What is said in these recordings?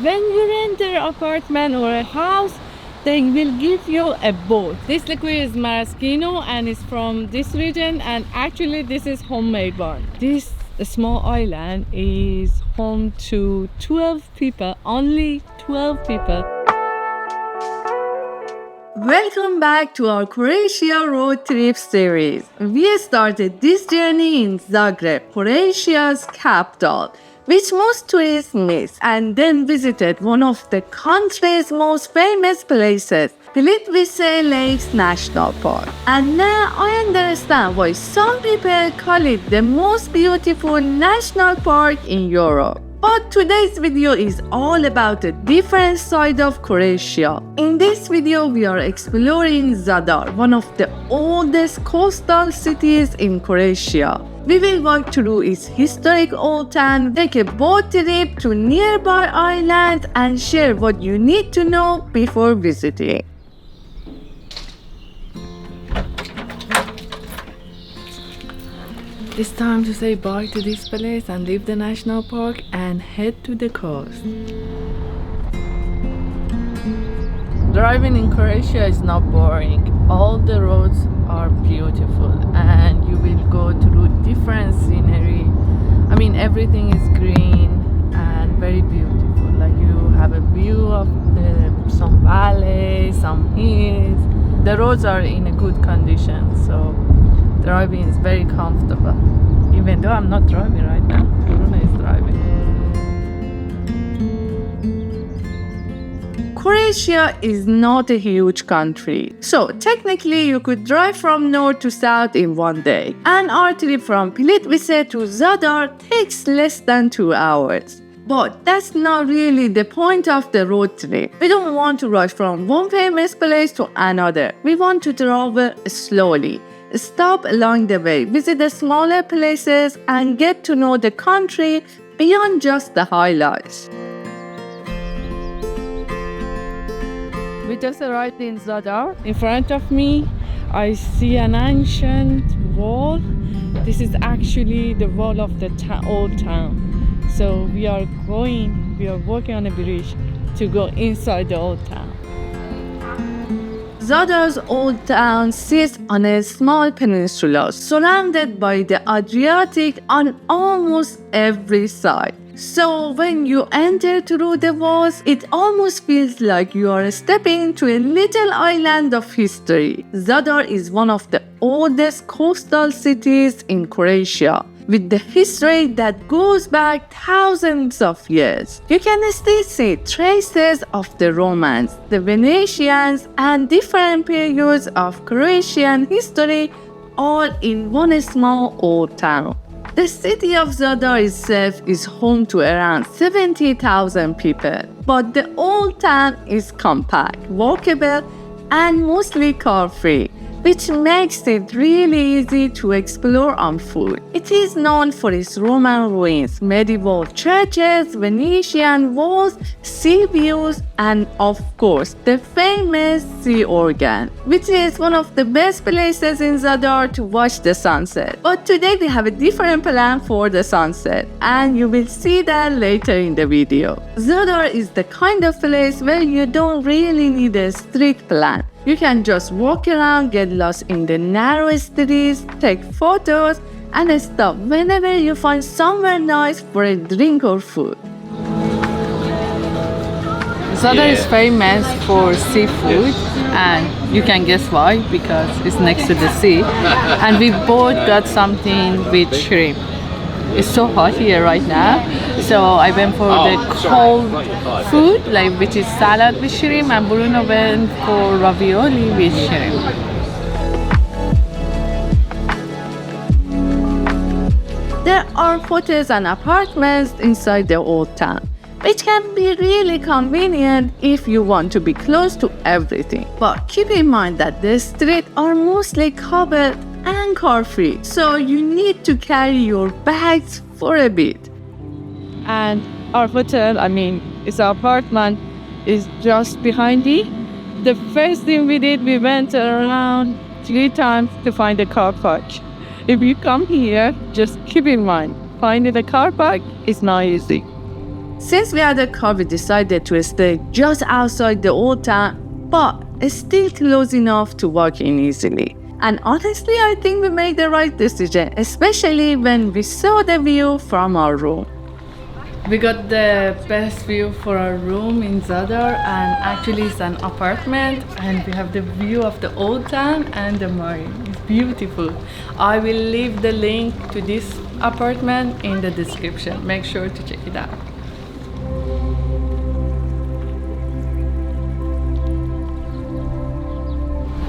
when you rent an apartment or a house, they will give you a boat. This liquid is maraschino and it's from this region, and actually this is homemade one. This small island is home to 12 people, only 12 people. Welcome back to our Croatia road trip series. We started this journey in Zagreb, Croatia's capital, which most tourists miss, and then visited one of the country's most famous places, Plitvice Lakes National Park. And now I understand why some people call it the most beautiful national park in Europe. But today's video is all about a different side of Croatia. In this video, we are exploring Zadar, one of the oldest coastal cities in Croatia. We will walk through its historic old town, take a boat trip to nearby islands, and share what you need to know before visiting. It's time to say bye to this place and leave the national park and head to the coast. Driving in Croatia is not boring. All the roads are beautiful and you will go through different scenery. I mean, everything is green and very beautiful. Like you have a view of some valleys, some hills. The roads are in a good condition, so driving is very comfortable. Even though I'm not driving right now, Bruna is driving. Croatia is not a huge country, so technically you could drive from north to south in one day. And our trip from Plitvice to Zadar takes less than 2 hours. But that's not really the point of the road trip. We don't want to rush from one famous place to another. We want to travel slowly. Stop along the way, visit the smaller places, and get to know the country beyond just the highlights. We just arrived in Zadar. In front of me, I see an ancient wall. This is actually the wall of the old town. So we are walking on a bridge to go inside the old town. Zadar's Old Town sits on a small peninsula surrounded by the Adriatic on almost every side. So when you enter through the walls, it almost feels like you are stepping into a little island of history. Zadar is one of the oldest coastal cities in Croatia, with the history that goes back thousands of years. You can still see traces of the Romans, the Venetians, and different periods of Croatian history all in one small old town. The city of Zadar itself is home to around 70,000 people, but the old town is compact, walkable, and mostly car-free, which makes it really easy to explore on foot. It is known for its Roman ruins, medieval churches, Venetian walls, sea views, and of course, the famous sea organ, which is one of the best places in Zadar to watch the sunset. But today we have a different plan for the sunset, and you will see that later in the video. Zadar is the kind of place where you don't really need a strict plan. You can just walk around, get lost in the narrow streets, take photos, and stop whenever you find somewhere nice for a drink or food. Zadar is famous for seafood, and you can guess why, because it's next to the sea. And we both got something with shrimp. It's so hot here right now, so I went for the cold food, which is salad with shrimp, and Bruno went for ravioli with shrimp. There are hotels and apartments inside the old town, which can be really convenient if you want to be close to everything. But keep in mind that the streets are mostly covered and car-free, so you need to carry your bags for a bit. And our hotel, it's our apartment, is just behind me. The first thing we did, we went around 3 times to find a car park. If you come here, just keep in mind, finding a car park is not easy. Since we had a car, we decided to stay just outside the old town, but still close enough to walk in easily. And honestly, I think we made the right decision, especially when we saw the view from our room. We got the best view for our room in Zadar, and actually it's an apartment, and we have the view of the old town and the marine. It's beautiful. I will leave the link to this apartment in the description. Make sure to check it out.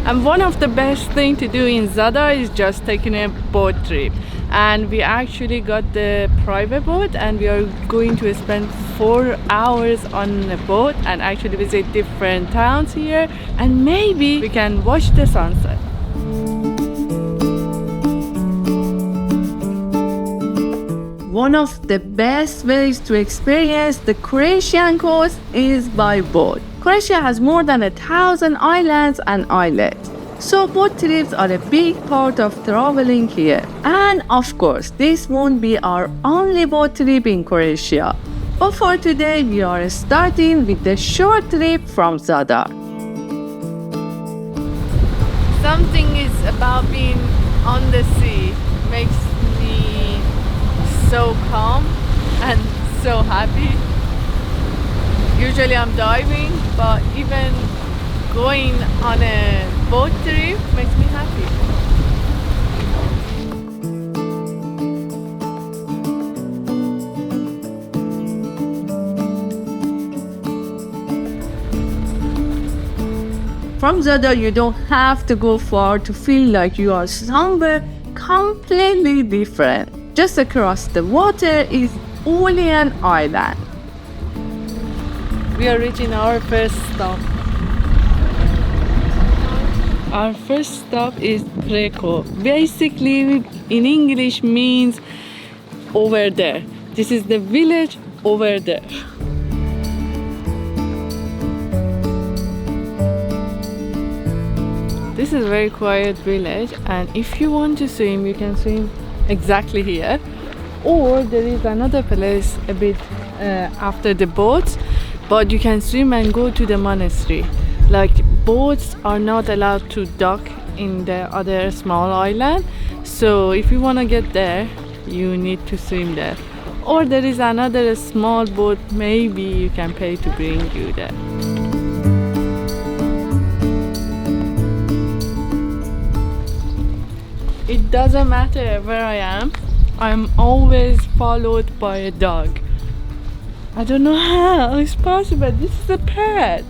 And one of the best things to do in Zadar is just taking a boat trip. And we actually got the private boat, and we are going to spend 4 hours on a boat and actually visit different towns here, and maybe we can watch the sunset. One of the best ways to experience the Croatian coast is by boat. Croatia has more than 1,000 islands and islets, so boat trips are a big part of traveling here. And of course, this won't be our only boat trip in Croatia. But for today, we are starting with the short trip from Zadar. Something is about being on the sea makes me so calm and so happy. Usually I'm diving, but even going on a boat trip makes me happy. From Zadar, you don't have to go far to feel like you are somewhere completely different. Just across the water is Osljak Island. We are reaching our first stop. Our first stop is Preko. Basically, in English means over there. This is the village over there. This is a very quiet village, and if you want to swim, you can swim exactly here. Or there is another place a bit after the boats, but you can swim and go to the monastery. Like, boats are not allowed to dock in the other small island, so if you want to get there, you need to swim there. Or there is another small boat, maybe you can pay to bring you there. It doesn't matter where I am, I'm always followed by a dog. I don't know how it's possible. This is a pet.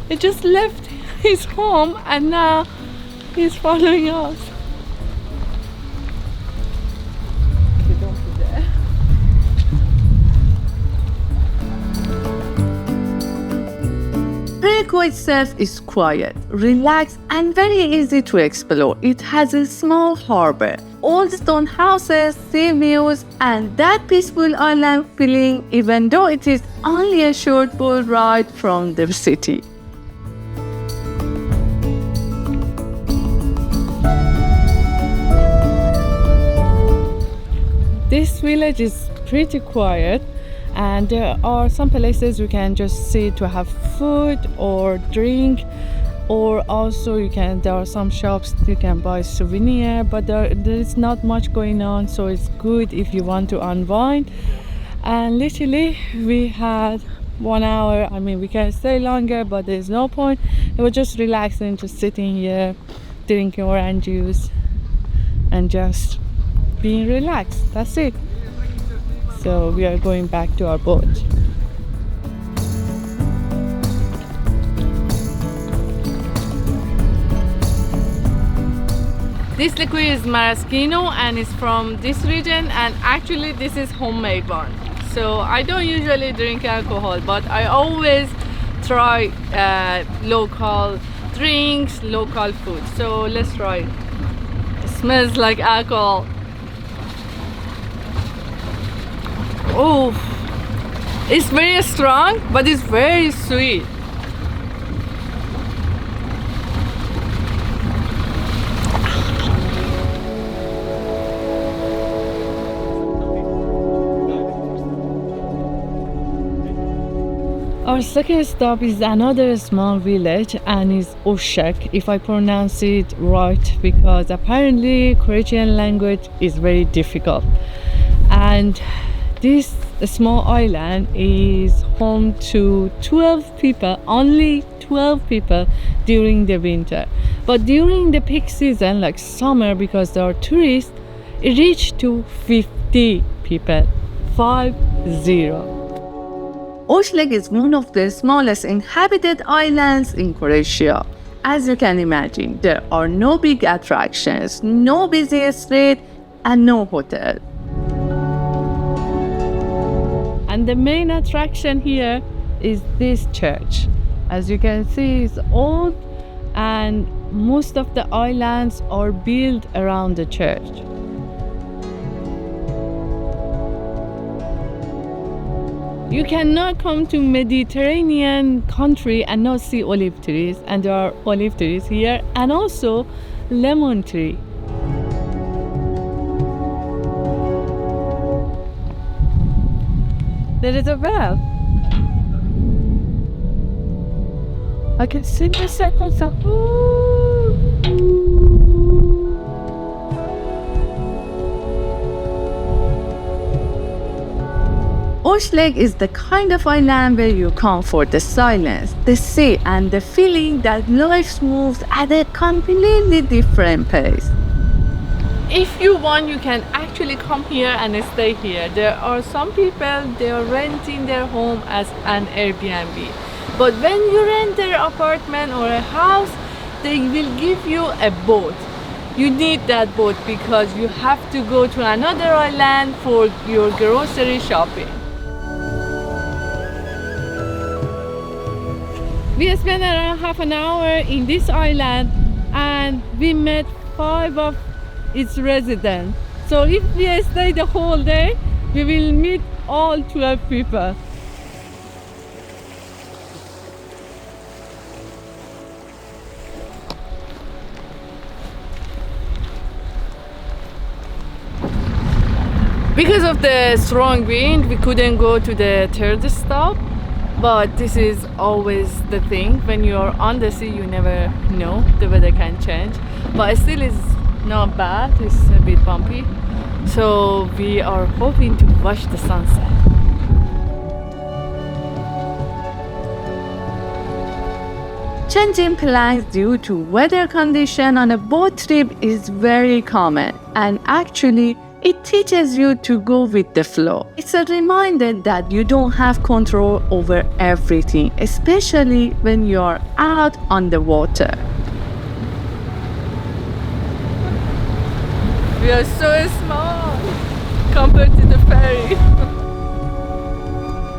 He just left his home and now he's following us. Okay, don't be there. Preko itself is quiet, relaxed, and very easy to explore. It has a small harbor, old stone houses, sea views, and that peaceful island feeling, even though it is only a short boat ride from the city. This village is pretty quiet, and there are some places you can just sit to have food or drink, or also there are some shops you can buy souvenir, but there is not much going on, so it's good if you want to unwind. And literally we had 1 hour. I mean, we can stay longer, but there's no point. It was just relaxing, just sitting here drinking orange juice and just being relaxed. That's it. So we are going back to our boat. This liquid is maraschino and it's from this region, and actually this is homemade one. So I don't usually drink alcohol, but I always try local drinks, local food. So let's try it. It smells like alcohol. Oh, it's very strong, but it's very sweet. Our second stop is another small village and is Osljak, if I pronounce it right, because apparently Croatian language is very difficult. And this small island is home to 12 people, only 12 people during the winter. But during the peak season, like summer, because there are tourists, it reached to 50 people, 50. Osljak is one of the smallest inhabited islands in Croatia. As you can imagine, there are no big attractions, no busy street, and no hotel. And the main attraction here is this church. As you can see, it's old, and most of the islands are built around the church. You cannot come to Mediterranean country and not see olive trees, and there are olive trees here, and also lemon tree. There is a well. I can see the second sun. Osljak is the kind of island where you come for the silence, the sea, and the feeling that life moves at a completely different pace. If you want, you can actually come here and stay here. There are some people, they are renting their home as an Airbnb. But when you rent their apartment or a house, they will give you a boat. You need that boat because you have to go to another island for your grocery shopping. We spent around half an hour in this island and we met 5 of its residents. So if we stay the whole day, we will meet all 12 people. Because of the strong wind, we couldn't go to the third stop. But this is always the thing. When you're on the sea, you never know. The weather can change. But still, it's not bad. It's a bit bumpy. So we are hoping to watch the sunset. Changing plans due to weather condition on a boat trip is very common, and actually it teaches you to go with the flow. It's a reminder that you don't have control over everything, especially when you're out on the water. We are so small compared to the ferry.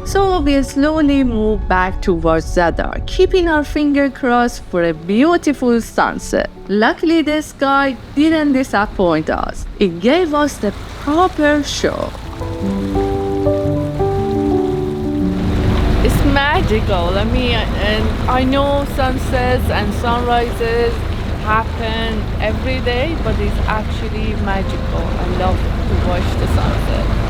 So we slowly move back towards Zadar, keeping our finger crossed for a beautiful sunset. Luckily, the sky didn't disappoint us. It gave us the proper show. It's magical. And I know sunsets and sunrises happen every day, but it's actually magical. I love to watch the sunset.